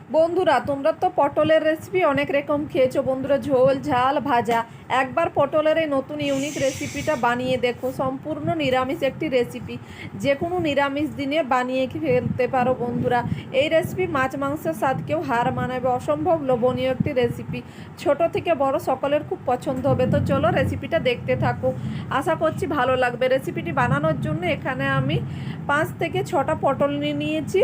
বন্ধুরা তোমরা তো পটলের রেসিপি অনেক রকম খেয়েছো বন্ধুরা, ঝোল ঝাল ভাজা। একবার পটলের এই নতুন ইউনিক রেসিপিটা বানিয়ে দেখো। সম্পূর্ণ নিরামিষ একটি রেসিপি, যে কোনো নিরামিষ দিনে বানিয়ে ফেলতে পারো বন্ধুরা। এই রেসিপি মাছ মাংসের স্বাদকেও হার মানাবে। অসম্ভব লোভনীয় একটি রেসিপি, ছোট থেকে বড় সকলের খুব পছন্দ হবে। তো চলো রেসিপিটা দেখতে থাকো, আশা করছি ভালো লাগবে। রেসিপিটি বানানোর জন্য এখানে আমি 5 থেকে 6টা পটল নিয়েছি,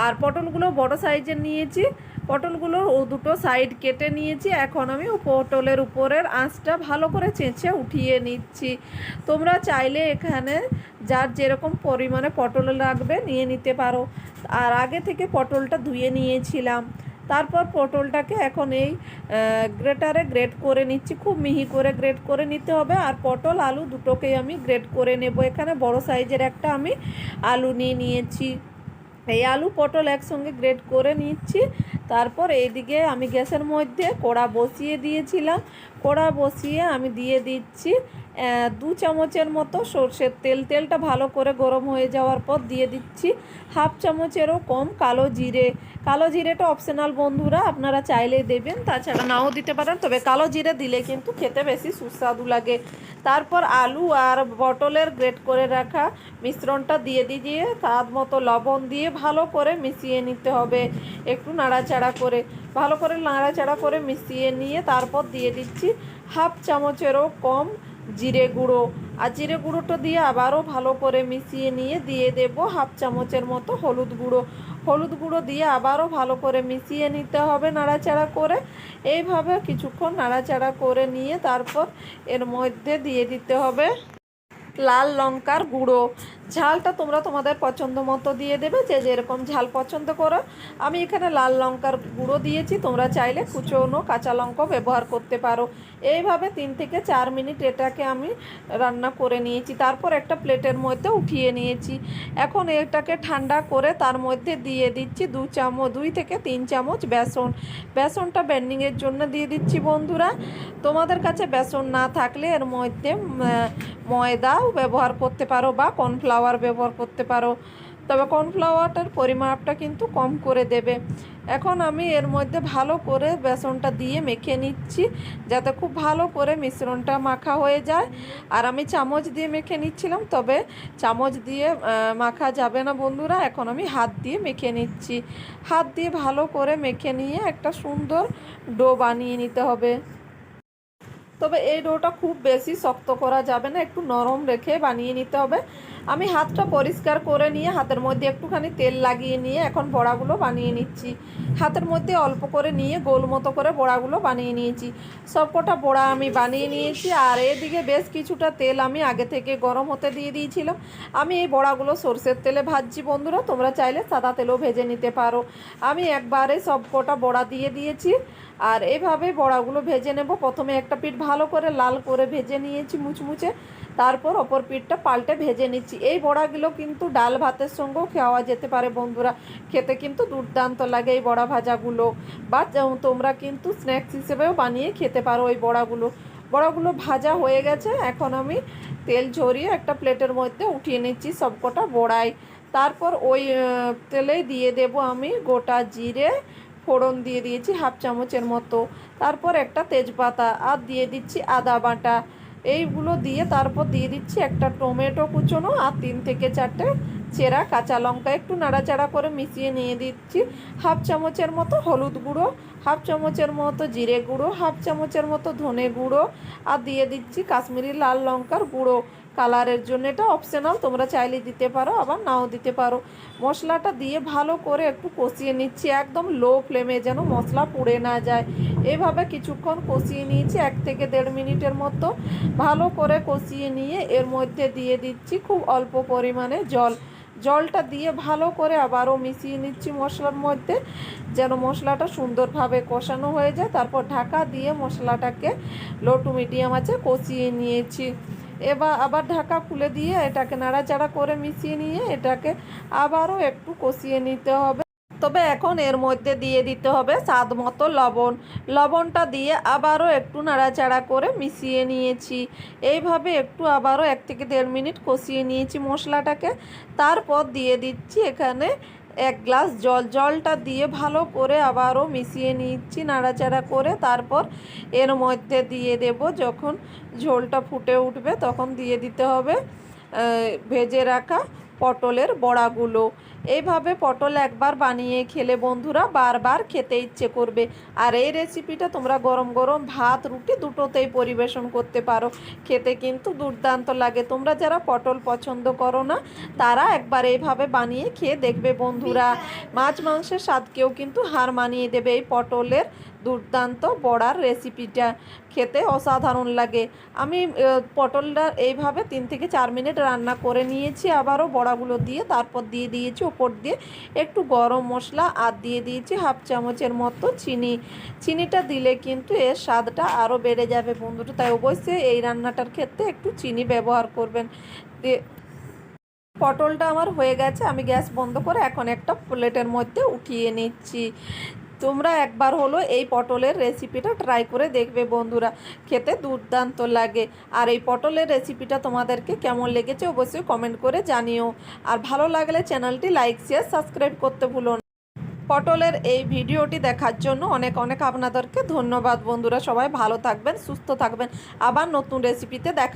আর পটলগুলো বড় সাইজের নিয়েছি। পটলগুলো দুটো সাইড কেটে নিয়েছি। এখন আমি পটলের উপরের আঁচটা ভালো করে চেঁচে উঠিয়ে নিচ্ছি। তোমরা চাইলে এখানে যার যেরকম পরিমাণে পটল লাগবে নিয়ে নিতে পারো। আর আগে থেকে পটলটা ধুয়ে নিয়েছিলাম। তারপর পটলটাকে এখন এই গ্রেটারে গ্রেট করে নিচ্ছি। খুব মিহি করে গ্রেট করে নিতে হবে। আর পটল আলু দুটোকেই আমি গ্রেট করে নেব। এখানে বড় সাইজের একটা আমি আলু নিয়েছি। এই আলু পটল একসঙ্গে গ্রেট করে নিচ্ছি। তারপর এইদিকে আমি গ্যাসের মধ্যে কড়া বসিয়ে দিয়েছিলাম। কড়া বসিয়ে আমি দিয়ে দিচ্ছি 2 চামচের মতো সর্ষের তেল। তেলটা ভালো করে গরম হয়ে যাওয়ার পর দিয়ে দিচ্ছি 1/2 চামচেরও কম কালো জিরে। কালো জিরেটা অপশনাল বন্ধুরা, আপনারা চাইলেই দেবেন, তাছাড়া নাও দিতে পারেন, তবে কালো জিরে দিলে কিন্তু খেতে বেশি সুস্বাদু লাগে। তারপর আলু আর পটলের গ্রেট করে রাখা মিশ্রণটা দিয়ে স্বাদ মতো লবণ দিয়ে ভালো করে মিশিয়ে নিতে হবে। একটু নাড়াচাড়া করে ভালো করে নাড়াচাড়া করে মিশিয়ে নিয়ে তারপর দিয়ে দিচ্ছি 1/2 চামচেরও কম জিরে গুঁড়ো। আর জিরে গুঁড়োটা দিয়ে আবারও ভালো করে মিশিয়ে নিয়ে দিয়ে দেবো 1/2 চামচের মতো হলুদ গুঁড়ো। হলুদ গুঁড়ো দিয়ে আবারও ভালো করে মিশিয়ে নিতে হবে নাড়াচাড়া করে। এইভাবে কিছুক্ষণ নাড়াচাড়া করে নিয়ে তারপর এর মধ্যে দিয়ে দিতে হবে লাল লঙ্কার গুঁড়ো। ঝালটা তোমরা তোমাদের পছন্দ মতো দিয়ে দেবে, যে যেরকম ঝাল পছন্দ করো। আমি এখানে লাল লঙ্কার গুঁড়ো দিয়েছি, তোমরা চাইলে কুচনো কাঁচা লঙ্কাও ব্যবহার করতে পারো। এইভাবে 3 থেকে 4 মিনিট এটাকে আমি রান্না করে নিয়েছি। তারপর একটা প্লেটের মধ্যে উঠিয়ে নিয়েছি। এখন এটাকে ঠান্ডা করে তার মধ্যে দিয়ে দিচ্ছি 2 থেকে 3 চামচ বেসন। বেসনটা ব্যান্ডিংয়ের জন্য দিয়ে দিচ্ছি বন্ধুরা। তোমাদের কাছে বেসন না থাকলে এর মধ্যে ময়দাও ব্যবহার করতে পারো বা কর্নফ্লাওয়ার ব্যবহার করতে পারো, তবে কর্নফ্লাওয়ারটার পরিমাপটা কিন্তু কম করে দেবে। এখন আমি এর মধ্যে ভালো করে বেসনটা দিয়ে মেখে নিচ্ছি, যাতে খুব ভালো করে মিশ্রণটা মাখা হয়ে যায়। আর আমি চামচ দিয়ে মেখে নিচ্ছিলাম, তবে চামচ দিয়ে মাখা যাবে না বন্ধুরা। এখন আমি হাত দিয়ে মেখে নিচ্ছি। হাত দিয়ে ভালো করে মেখে নিয়ে একটা সুন্দর ডো বানিয়ে নিতে হবে। তবে এই ডোটা খুব বেশি শক্ত করা যাবে না, একটু নরম রেখে বানিয়ে নিতে হবে। আমি হাতটা পরিষ্কার করে নিয়ে হাতের মধ্যে একটুখানি তেল লাগিয়ে নিয়ে এখন বড়াগুলো বানিয়ে নিচ্ছি। হাতের মধ্যে অল্প করে নিয়ে গোল মতো করে বড়াগুলো বানিয়ে নিয়েছি। সবকটা বড়া আমি বানিয়ে নিয়েছি। আর এদিকে বেশ কিছুটা তেল আমি আগে থেকে গরম হতে দিয়ে দিয়েছিলাম। আমি এই বড়াগুলো সরষের তেলে ভাজছি বন্ধুরা, তোমরা চাইলে সাদা তেলেও ভেজে নিতে পারো। আমি একবারে সবকটা বড়া দিয়ে দিয়েছি। আর এইভাবে বড়াগুলো ভেজে নেব। প্রথমে একটা পিঠ ভালো করে লাল করে ভেজে নিয়েছি মুচমুচে, তারপর অপর পিঠটা পাল্টে ভেজে নিচ্ছি। এই বড়াগুলো কিন্তু ডাল ভাতের সঙ্গেও খাওয়া যেতে পারে বন্ধুরা, খেতে কিন্তু দুর্দান্ত লাগে এই বড়া ভাজাগুলো। বা তোমরা কিন্তু স্ন্যাক্স হিসেবেও বানিয়ে খেতে পারো এই বড়াগুলো ভাজা হয়ে গেছে। এখন আমি তেল ঝরিয়ে একটা প্লেটের মধ্যে উঠিয়ে নিচ্ছি সবকটা বড়াই। তারপর ওই তেলেই দিয়ে দেব আমি গোটা জিরে ফোড়ন দিয়ে দিয়েছি 1/2 চামচের মতো। তারপর একটা তেজপাতা আর দিয়ে দিচ্ছি আদা বাটা। এইগুলো দিয়ে তারপর দিয়ে দিচ্ছি একটা টমেটো কুচোনো আর 3 থেকে 4টে চেরা কাঁচা লঙ্কা। একটু নাড়াচাড়া করে মিশিয়ে নিয়ে দিচ্ছি 1/2 চামচের মতো হলুদ গুঁড়ো, 1/2 চামচের মতো জিরে গুঁড়ো, 1/2 চামচের মতো ধনে গুঁড়ো, আর দিয়ে দিচ্ছি কাশ্মীরি লাল লঙ্কার গুঁড়ো কালারের জন্য। এটা অপশনাল, তোমরা চাইলে দিতে পারো আবার নাও দিতে পারো। মশলাটা দিয়ে ভালো করে একটু কষিয়ে নিচ্ছি, একদম লো ফ্লেমে, যেন মশলা পুড়ে না যায়। এভাবে কিছুক্ষণ কষিয়ে নিয়েছি, 1 থেকে 1.5 মিনিটের মতো ভালো করে কষিয়ে নিয়ে এর মধ্যে দিয়ে দিচ্ছি খুব অল্প পরিমাণে জলটা দিয়ে ভালো করে আবারও মিশিয়ে নিচ্ছি মশলার মধ্যে, যেন মশলাটা সুন্দরভাবে কষানো হয়ে যায়। তারপর ঢাকা দিয়ে মশলাটাকে লো টু মিডিয়াম আঁচে কষিয়ে নিয়েছি। এবার আবার ঢাকা খুলে দিয়ে এটাকে নাড়াচাড়া করে মিশিয়ে নিয়ে এটাকে আবারও একটু কষিয়ে নিতে হবে। তবে এখন এর মধ্যে দিয়ে দিতে হবে স্বাদ মতো লবণটা দিয়ে আবারও একটু নাড়াচাড়া করে মিশিয়ে নিয়েছি। এইভাবে একটু আবারও 1 থেকে 1.5 মিনিট কষিয়ে নিয়েছি মশলাটাকে। তারপর দিয়ে দিচ্ছি এখানে এক গ্লাস জল, জলটা দিয়ে ভালো করে আবারও মিশিয়ে নিচ্ছি নাড়াচাড়া করে। তারপর এর মধ্যে দিয়ে দেব, যখন ঝোলটা ফুটে উঠবে তখন দিয়ে দিতে হবে ভেজে রাখা পটলের বড়াগুলো। এইভাবে পটল একবার বানিয়ে খেলে বন্ধুরা বারবার খেতে ইচ্ছে করবে। আর এই রেসিপিটা তোমরা গরম গরম ভাত রুটি দুটোতেই পরিবেশন করতে পারো, খেতে কিন্তু দুর্দান্ত লাগে। তোমরা যারা পটল পছন্দ করো না তারা একবার এইভাবে বানিয়ে খেয়ে দেখবে বন্ধুরা, মাছ মাংসের স্বাদকেও কিন্তু হার মানিয়ে দেবে এই পটলের দুর্দান্ত বড়ার রেসিপিটা। খেতে অসাধারণ লাগে। আমি পটলটা এইভাবে 3 থেকে 4 মিনিট রান্না করে নিয়েছি আবারও বড়াগুলো দিয়ে। তারপর দিয়ে দিয়েছি ওপর দিয়ে একটু গরম মশলা, আর দিয়ে দিয়েছি হাফ চামচের মতো চিনি। চিনিটা দিলে কিন্তু এর স্বাদটা আরও বেড়ে যাবে বন্ধুরা, তাই অবশ্যই এই রান্নাটার ক্ষেত্রে একটু চিনি ব্যবহার করবেন। পটলটা আমার হয়ে গেছে, আমি গ্যাস বন্ধ করে এখন একটা প্লেটের মধ্যে উঠিয়ে নিচ্ছি। তোমরা একবার হলো এই পটলের রেসিপিটা ট্রাই করে দেখবে বন্ধুরা, খেতে দুর্দান্ত লাগে। আর এই পটলের রেসিপিটা তোমাদেরকে কেমন লেগেছে অবশ্যই কমেন্ট করে জানিও। আর ভালো লাগলে চ্যানেলটি লাইক শেয়ার সাবস্ক্রাইব করতে ভুলো না। পটলের এই ভিডিওটি দেখার জন্য অনেক অনেক আপনাদেরকে ধন্যবাদ বন্ধুরা। সবাই ভালো থাকবেন, সুস্থ থাকবেন। আবার নতুন রেসিপিতে দেখা